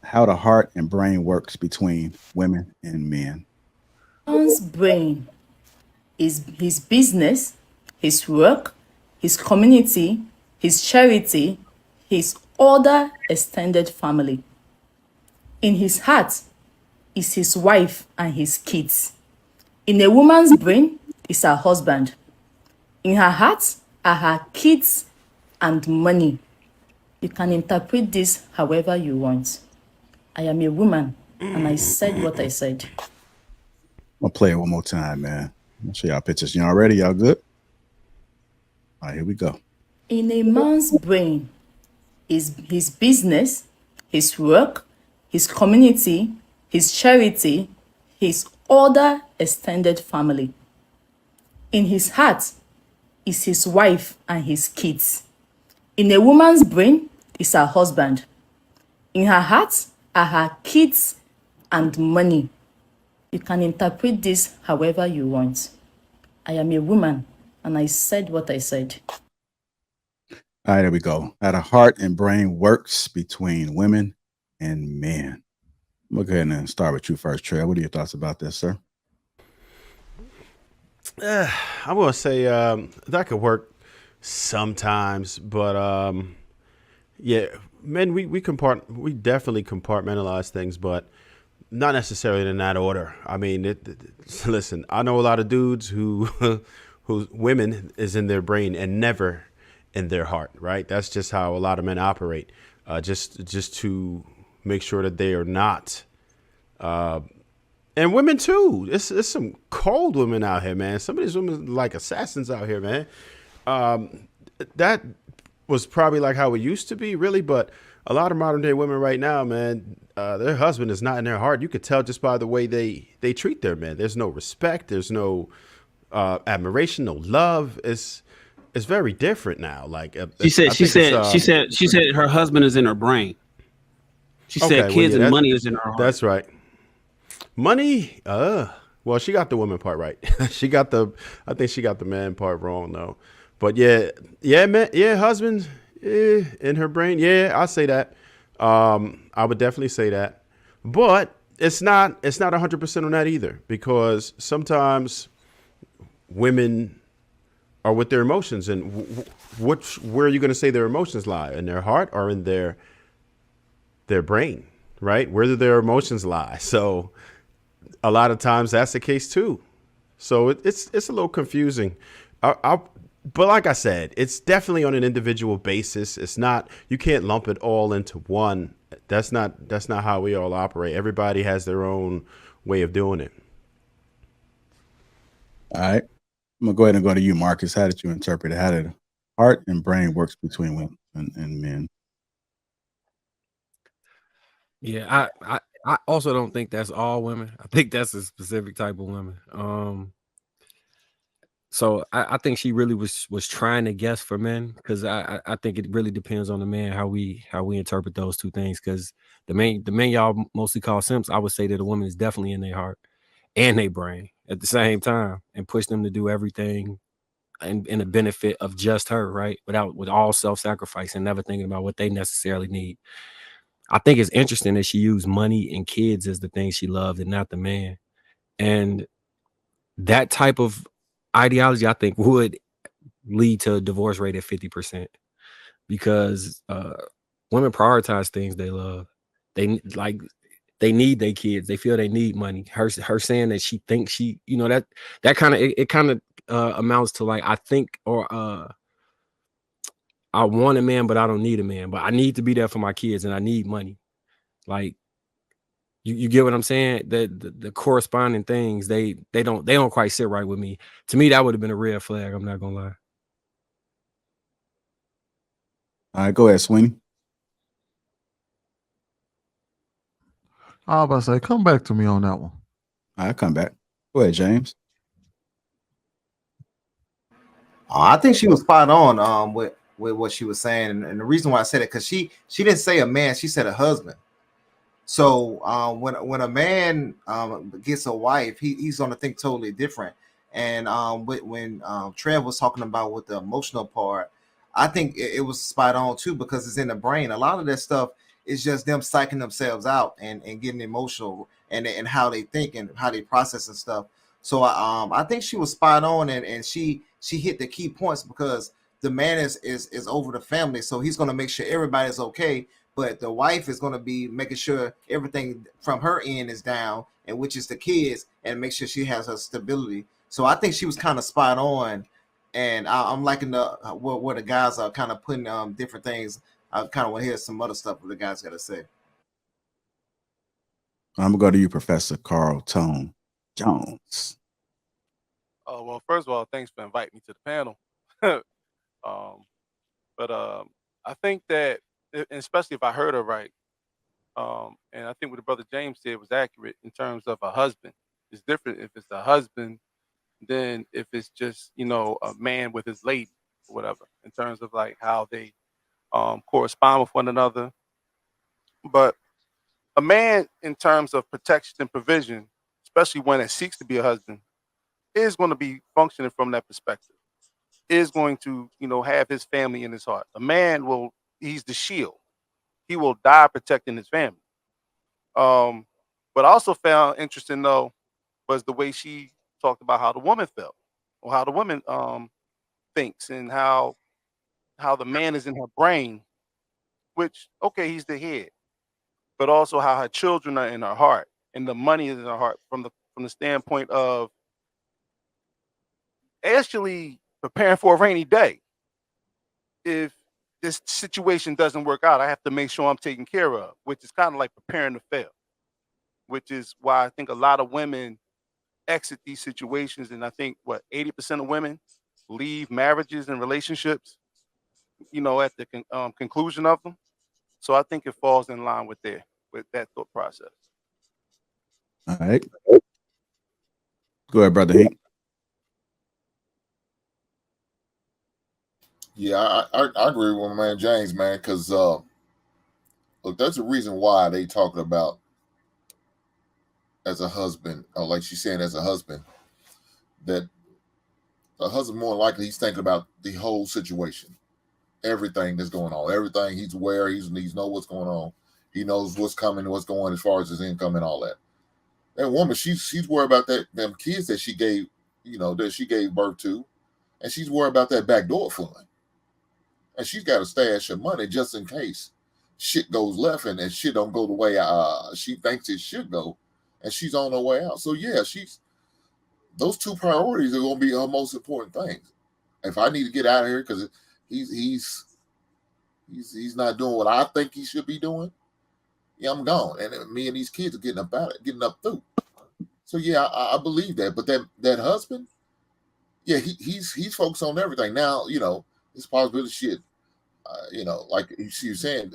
how the heart and brain works between women and men. Man's brain is his business, his work, his community, his charity, his other extended family. In his heart is his wife and his kids. In a woman's brain is her husband. In her heart are her kids and money. You can interpret this however you want. I am a woman and I said what I said. I'm gonna play it one more time, man. I'll show y'all pictures. Y'all ready? Y'all good? All right, here we go. In a man's brain is his business, his work, his community, his charity, his other extended family. In his heart is his wife and his kids. In a woman's brain is her husband. In her heart are her kids and money. You can interpret this however you want. I am a woman and I said what I said. All right, there we go. How the heart and brain works between women and men. I'm gonna go ahead and start with you first, Trey. What are your thoughts about this, sir? I'm gonna say that could work sometimes, but yeah, men we definitely compartmentalize things, but not necessarily in that order. I mean, listen, I know a lot of dudes who whose women is in their brain and never in their heart. Right? That's just how a lot of men operate. Just to make sure that they are not. And women too. It's some cold women out here, man. Some of these women like assassins out here, man. That was probably like how it used to be, really. But a lot of modern day women right now, man, their husband is not in their heart. You could tell just by the way they treat their men. There's no respect. There's no admiration, no love. It's very different now. Like She said, I she think it's said, she said, she said her husband is in her brain. She said okay. Well, kids yeah, and money is in her heart. that's right. Money, well, she got the woman part right. I think she got the man part wrong though. But yeah, yeah, man, yeah, husband, in her brain, yeah, I say that. I would definitely say that. But it's not 100% on that either because sometimes women are with their emotions and where are you going to say their emotions lie in their heart or in their brain, right? Where do their emotions lie? So a lot of times that's the case too. So it's a little confusing. But like I said, it's definitely on an individual basis. It's not you can't lump it all into one. That's not how we all operate. Everybody has their own way of doing it. All right. I'm gonna go ahead and go to you, Marcus. How did you interpret it? How did heart and brain works between women and men? Yeah, I also don't think that's all women. I think that's a specific type of women. So I think she really was trying to guess for men because I think it really depends on the man how we interpret those two things. Because the men y'all mostly call simps, I would say that a woman is definitely in their heart and their brain at the same time and push them to do everything in the benefit of just her, right? With all self-sacrifice and never thinking about what they necessarily need. I think it's interesting that she used money and kids as the thing she loved and not the man. And that type of ideology, I think, would lead to a divorce rate at 50% because women prioritize things they love. Like they need their kids. They feel they need money. Her saying that she thinks she, that kind of it kind of amounts to like I think or I want a man, but I don't need a man. But I need to be there for my kids and I need money. Like you get what I'm saying? The corresponding things they don't quite sit right with me. To me, that would have been a red flag. I'm not gonna lie. All right, go ahead, Sweeney. I was about to say, come back to me on that one. All right, come back. Go ahead, James. I think she was spot on with what she was saying, and the reason why I said it because she didn't say a man, she said a husband. So when a man gets a wife, he's going to think totally different. And when Trev was talking about with the emotional part, I think it was spot on too because it's in the brain. A lot of that stuff It's just them psyching themselves out and getting emotional and how they think and how they process and stuff. So I think she was spot on, and she hit the key points, because the man is over the family, so he's going to make sure everybody's okay. But the wife is going to be making sure everything from her end is down, and which is the kids, and make sure she has her stability. So I think she was kind of spot on, and I'm liking the where the guys are kind of putting different things. I kind of want to hear some other stuff what the guys got to say. I'm gonna go to you, Professor Carl Tone Jones. Oh, well, first of all, thanks for inviting me to the panel. But I think that, especially if I heard her right, and I think what the brother James said was accurate in terms of a husband. It's different if it's a husband than if it's just a man with his lady or whatever. In terms of like how they correspond with one another, but a man in terms of protection and provision, especially when it seeks to be a husband, is going to be functioning from that perspective. Is going to have his family in his heart. A man he's the shield. He will die protecting his family. But I also found interesting though was the way she talked about how the woman felt, or how the woman thinks, and how the man is in her brain, which okay, he's the head, but also how her children are in her heart, and the money is in her heart from the standpoint of actually preparing for a rainy day. If this situation doesn't work out, I have to make sure I'm taken care of, which is kind of like preparing to fail, which is why I think a lot of women exit these situations. And I think 80% of women leave marriages and relationships, at the conclusion of them. So I think it falls in line with that thought process. All right. Go ahead, Brother Hank. Yeah, I agree with my man James, man, because look, that's the reason why they talking about as a husband, or like she's saying as a husband, that a husband more likely he's thinking about the whole situation, everything that's going on, everything he's aware, he's know what's going on, he knows what's coming, what's going as far as his income and all that. That woman, she's worried about them kids that she gave, that she gave birth to, and she's worried about that backdoor fund. And she's got a stash of money just in case shit goes left and shit don't go the way she thinks it should go, and she's on her way out. So yeah, those two priorities are going to be her most important things. If I need to get out of here because he's not doing what I think he should be doing, yeah, I'm gone. And me and these kids are getting up through. So yeah, I believe that. But that husband, yeah, he's focused on everything now. It's possibility shit. Like she was saying,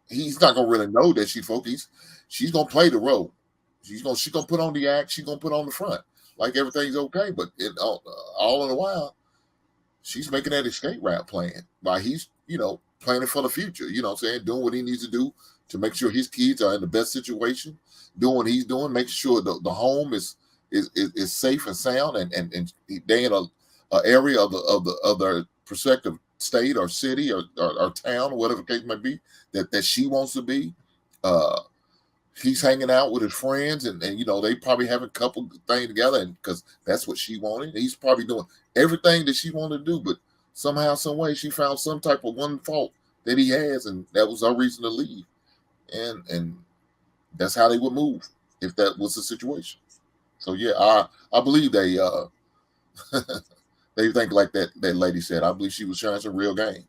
he's not gonna really know that she's focused. She's gonna play the role. She's gonna put on the act. She's gonna put on the front like everything's okay. But all in a while, she's making that escape route plan. Like he's planning for the future. You know what I'm saying? Doing what he needs to do to make sure his kids are in the best situation. Doing what he's doing, making sure the home is safe and sound, and they in a area of their prospective state or city or town, or whatever the case might be, that she wants to be. He's hanging out with his friends, and they probably have a couple things together, and because that's what she wanted. He's probably doing everything that she wanted to do, but somehow, some way, she found some type of one fault that he has, and that was her reason to leave. And that's how they would move if that was the situation. So yeah, I believe they they think like that lady said. I believe she was trying some real game.